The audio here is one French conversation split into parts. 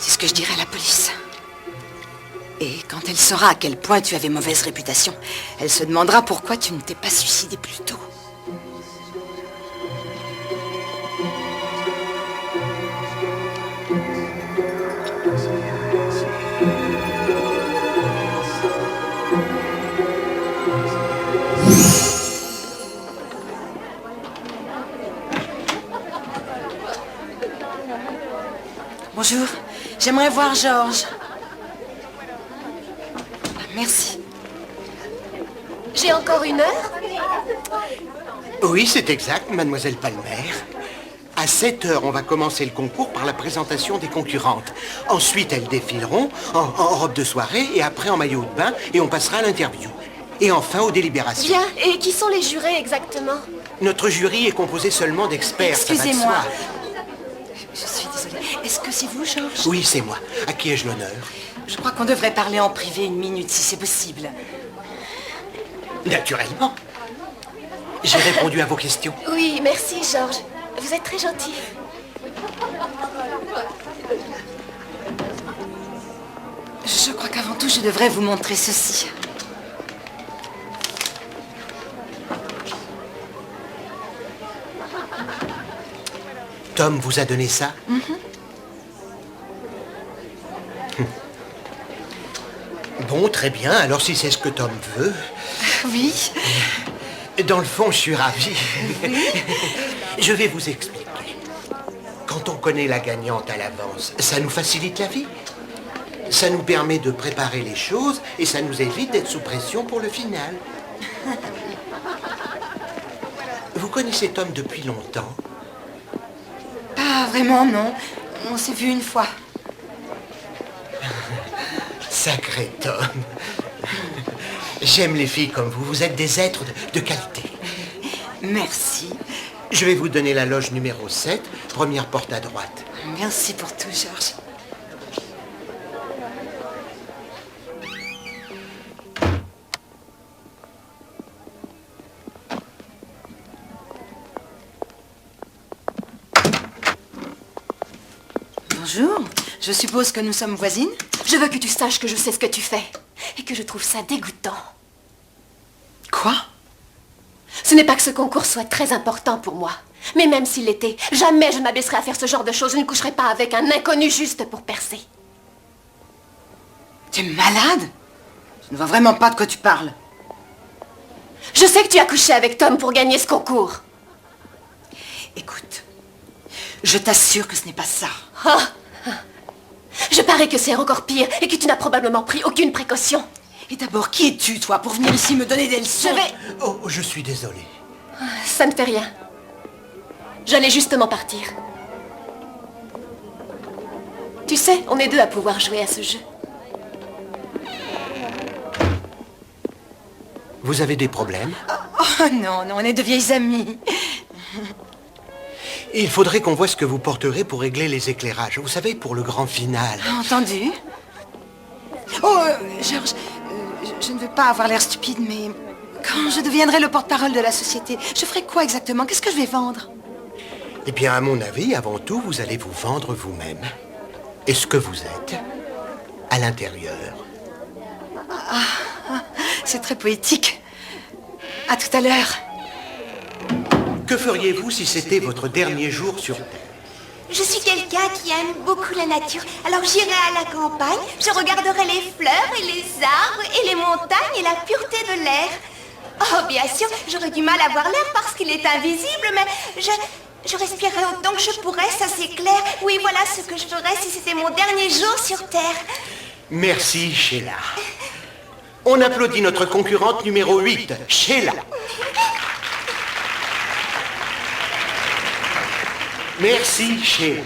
C'est ce que je dirai à la police. Et quand elle saura à quel point tu avais mauvaise réputation, elle se demandera pourquoi tu ne t'es pas suicidé plus tôt. Bonjour, j'aimerais voir Georges. Merci. J'ai encore 1 heure? Oui, c'est exact, mademoiselle Palmer. À 7 heures, on va commencer le concours par la présentation des concurrentes. Ensuite, elles défileront en robe de soirée et après en maillot de bain et on passera à l'interview. Et enfin aux délibérations. Bien, et qui sont les jurés exactement? Notre jury est composé seulement d'experts. Excusez-moi. Je suis désolée. Est-ce que c'est vous, Georges? Oui, c'est moi. À qui ai-je l'honneur? Je crois qu'on devrait parler en privé 1 minute, si c'est possible. Naturellement. J'ai répondu à vos questions. Oui, merci, Georges. Vous êtes très gentil. Je crois qu'avant tout, je devrais vous montrer ceci. Tom vous a donné ça? Bon, très bien. Alors, si c'est ce que Tom veut... Oui. Dans le fond, je suis ravi. Je vais vous expliquer. Quand on connaît la gagnante à l'avance, ça nous facilite la vie. Ça nous permet de préparer les choses et ça nous évite d'être sous pression pour le final. Vous connaissez Tom depuis longtemps? Pas vraiment, non. On s'est vu 1 fois. Sacré Tom. J'aime les filles comme vous. Vous êtes des êtres de qualité. Merci. Je vais vous donner la loge numéro 7, première porte à droite. Merci pour tout, Georges. Bonjour. Je suppose que nous sommes voisines? Je veux que tu saches que je sais ce que tu fais. Et que je trouve ça dégoûtant. Quoi? Ce n'est pas que ce concours soit très important pour moi. Mais même s'il l'était, jamais je ne m'abaisserai à faire ce genre de choses. Je ne coucherai pas avec un inconnu juste pour percer. Tu es malade? Je ne vois vraiment pas de quoi tu parles. Je sais que tu as couché avec Tom pour gagner ce concours. Écoute, je t'assure que ce n'est pas ça. Je parie que c'est encore pire et que tu n'as probablement pris aucune précaution. Et d'abord, qui es-tu, toi, pour venir ici me donner des leçons? Je vais... Oh, je suis désolé. Ça ne fait rien. J'allais justement partir. Tu sais, on est 2 à pouvoir jouer à ce jeu. Vous avez des problèmes? Oh non, non, on est de vieilles amies. Il faudrait qu'on voie ce que vous porterez pour régler les éclairages. Vous savez, pour le grand final. Entendu. Oh, Georges, je ne veux pas avoir l'air stupide, mais quand je deviendrai le porte-parole de la société, je ferai quoi exactement? Qu'est-ce que je vais vendre? Eh bien, à mon avis, avant tout, vous allez vous vendre vous-même. Et ce que vous êtes, à l'intérieur. C'est très poétique. À tout à l'heure. Que feriez-vous si c'était votre dernier jour sur Terre? Je suis quelqu'un qui aime beaucoup la nature. Alors j'irai à la campagne, je regarderai les fleurs et les arbres et les montagnes et la pureté de l'air. Oh, bien sûr, j'aurais du mal à voir l'air parce qu'il est invisible, mais je respirerai autant que je pourrais, ça c'est clair. Oui, voilà ce que je ferais si c'était mon dernier jour sur Terre. Merci, Sheila. On applaudit notre concurrente numéro 8, Sheila. Merci, Sheila.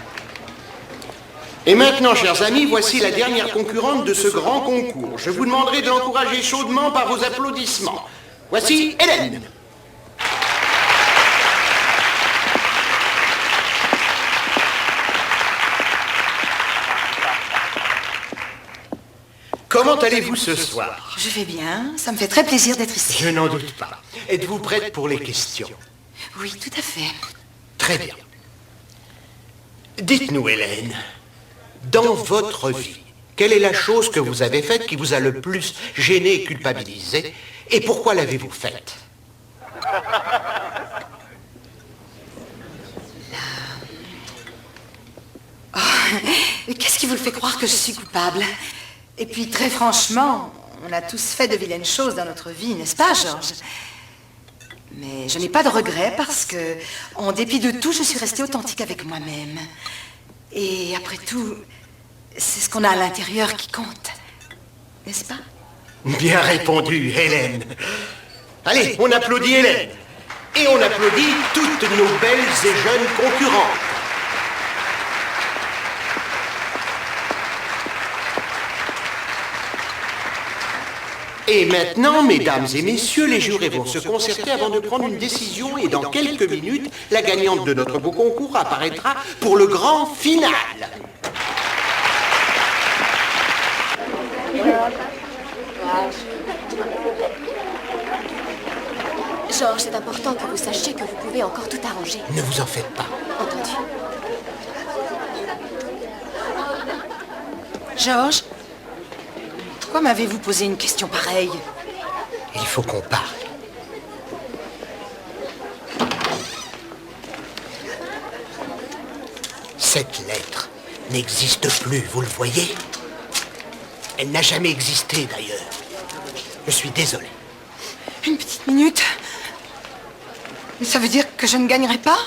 Et maintenant, chers amis, voici la dernière concurrente de ce grand concours. Je vous demanderai de l'encourager chaudement par vos applaudissements. Voici Hélène. Comment allez-vous ce soir? Je vais bien, ça me fait très plaisir d'être ici. Je n'en doute pas. Êtes-vous prête pour les questions? Oui, tout à fait. Très bien. Dites-nous, Hélène, Dans votre vie, quelle est la chose que vous avez faite qui vous a le plus gêné et culpabilisé? Et pourquoi l'avez-vous faite? Mais qu'est-ce qui vous fait croire que je suis coupable? Et puis, très franchement, on a tous fait de vilaines choses dans notre vie, n'est-ce pas, Georges? Mais je n'ai pas de regrets parce que, en dépit de tout, je suis restée authentique avec moi-même. Et après tout, c'est ce qu'on a à l'intérieur qui compte, n'est-ce pas? Bien répondu, Hélène. Allez, on applaudit Hélène. Et on applaudit toutes nos belles et jeunes concurrentes. Et maintenant, mesdames et messieurs, les jurés vont se concerter avant de prendre une décision et dans quelques minutes, la gagnante de notre beau concours apparaîtra pour le grand final. Georges, c'est important que vous sachiez que vous pouvez encore tout arranger. Ne vous en faites pas. Entendu. Georges, pourquoi m'avez-vous posé une question pareille? Il faut qu'on parle. Cette lettre n'existe plus, vous le voyez? Elle n'a jamais existé, d'ailleurs. Je suis désolé. Une petite minute. Mais ça veut dire que je ne gagnerai pas?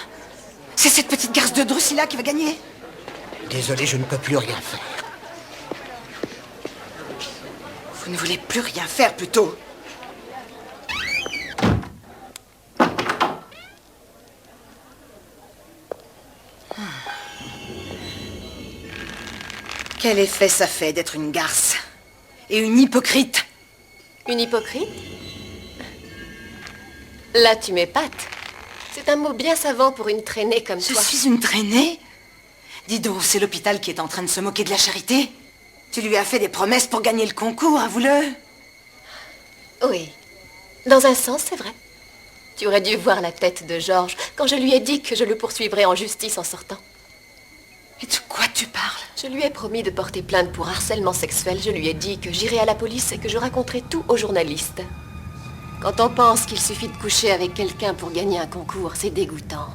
C'est cette petite garce de Drusilla qui va gagner? Désolé, je ne peux plus rien faire. Vous ne voulez plus rien faire, plutôt. Quel effet ça fait d'être une garce? Et une hypocrite? Une hypocrite? Là, tu m'épates. C'est un mot bien savant pour une traînée comme Je toi. suis une traînée? Dis donc, c'est l'hôpital qui est en train de se moquer de la charité? Tu lui as fait des promesses pour gagner le concours, avoue-le. Oui. Dans un sens, c'est vrai. Tu aurais dû voir la tête de Georges quand je lui ai dit que je le poursuivrais en justice en sortant. Et de quoi tu parles? Je lui ai promis de porter plainte pour harcèlement sexuel. Je lui ai dit que j'irais à la police et que je raconterais tout aux journalistes. Quand on pense qu'il suffit de coucher avec quelqu'un pour gagner un concours, c'est dégoûtant.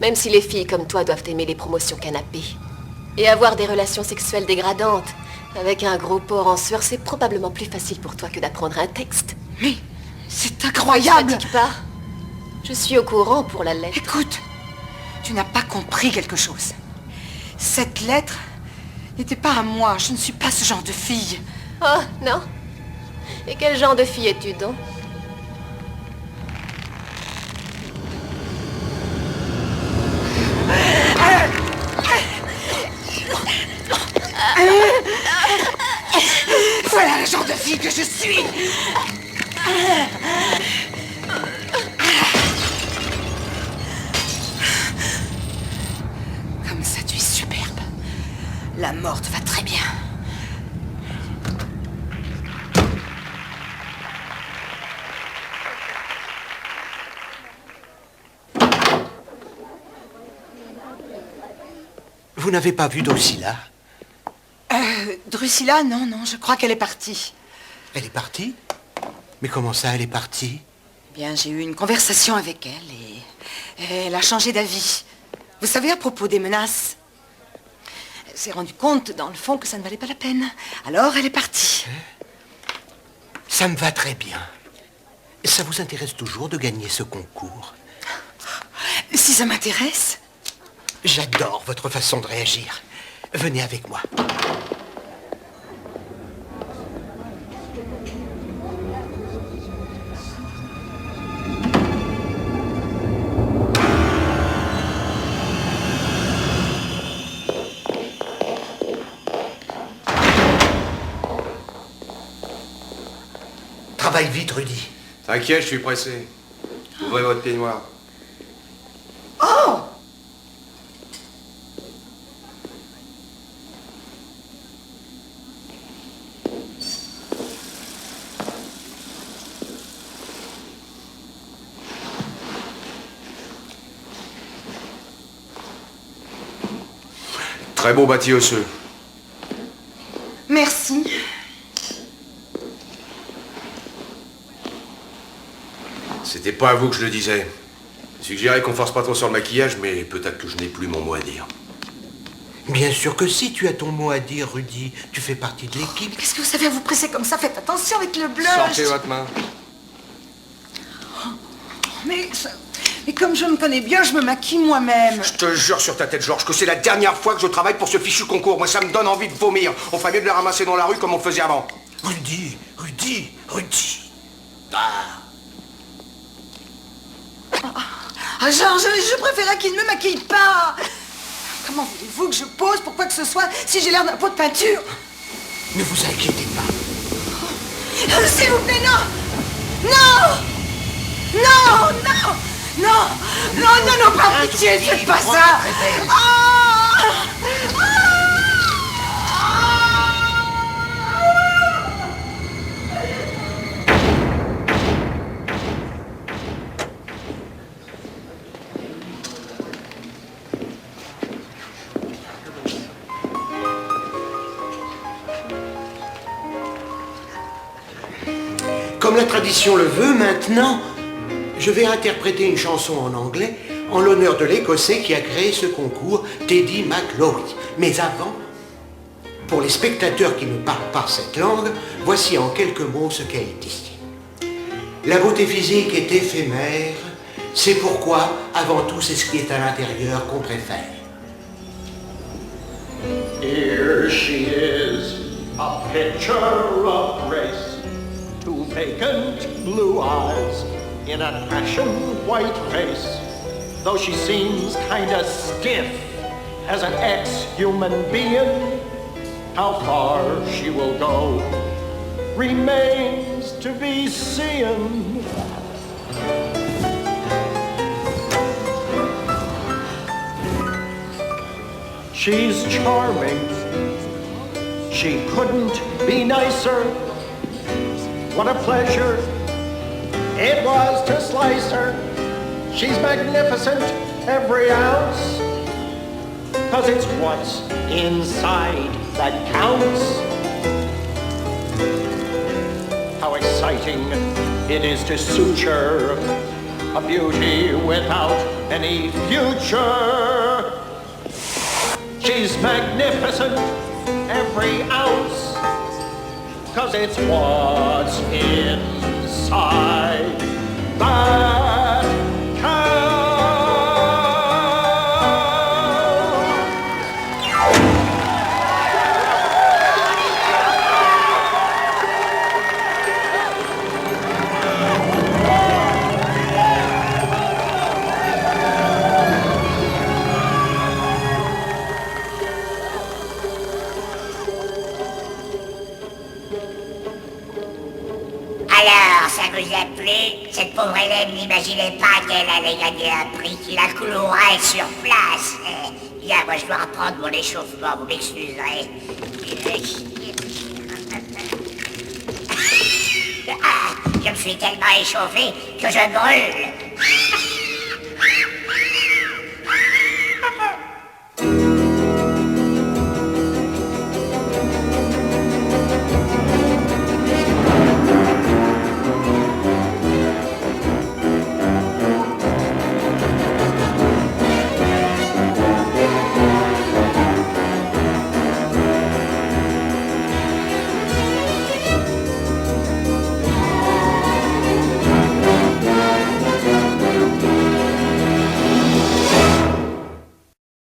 Même si les filles comme toi doivent aimer les promotions canapé et avoir des relations sexuelles dégradantes avec un gros porc en sueur, c'est probablement plus facile pour toi que d'apprendre un texte. Mais c'est Ne incroyable! fatigue pas. Je suis au courant pour la lettre. Écoute, tu n'as pas compris quelque chose. Cette lettre n'était pas à moi. Je ne suis pas ce genre de fille. Oh, non? Et quel genre de fille es-tu donc? Voilà le genre de fille que je suis. Comme ça, tu es superbe. La mort te va très bien. Vous n'avez pas vu Drusilla? Drusilla, non, je crois qu'elle est partie. Elle est partie? Mais comment ça, elle est partie? Eh bien, j'ai eu une conversation avec elle et elle a changé d'avis. Vous savez, à propos des menaces, elle s'est rendue compte, dans le fond, que ça ne valait pas la peine. Alors, elle est partie. Ça me va très bien. Ça vous intéresse toujours de gagner ce concours? Si ça m'intéresse. J'adore votre façon de réagir. Venez avec moi. Travaille vite, Rudy. T'inquiète, je suis pressé. Ouvrez votre peignoir. Oh! Très beau bâti osseux. Merci. C'était pas à vous que je le disais. Je suggérais qu'on force pas trop sur le maquillage, mais peut-être que je n'ai plus mon mot à dire. Bien sûr que si, tu as ton mot à dire, Rudy. Tu fais partie de l'équipe. Qu'est-ce que vous savez à vous presser comme ça? Faites attention avec le blush. Sortez votre main. Mais comme je me connais bien, je me maquille moi-même. Je te jure sur ta tête, Georges, que c'est la dernière fois que je travaille pour ce fichu concours. Moi, ça me donne envie de vomir. On ferait mieux de les ramasser dans la rue comme on le faisait avant. Rudy. Ah, Georges, je préférais qu'il ne me maquille pas. Comment voulez-vous que je pose pour quoi que ce soit si j'ai l'air d'un pot de peinture? Ne vous inquiétez pas. S'il vous plaît, non! Non! Non! Non! Non! Non, non, non, pas pitié, faites pas ça! Ah! Comme la tradition le veut, maintenant, je vais interpréter une chanson en anglais en l'honneur de l'Écossais qui a créé ce concours, Teddy McLaury. Mais avant, pour les spectateurs qui ne parlent pas cette langue, voici en quelques mots ce qu'elle dit. La beauté physique est éphémère, c'est pourquoi, avant tout, c'est ce qui est à l'intérieur qu'on préfère. Here she is, a picture of grace, two vacant blue eyes in an ashen white face. Though she seems kinda stiff as an ex-human being, how far she will go remains to be seen. She's charming, she couldn't be nicer. What a pleasure it was to slice her. She's magnificent, every ounce, 'cause it's what's inside that counts. How exciting it is to suture a beauty without any future. She's magnificent, every ounce, 'cause it's what's inside that counts. Alors, ça vous a plu? Cette pauvre élève n'imaginait pas qu'elle allait gagner un prix qui la clouerait sur place. Bien, moi je dois reprendre mon échauffement, vous m'excuserez. Ah, je me suis tellement échauffé que je brûle.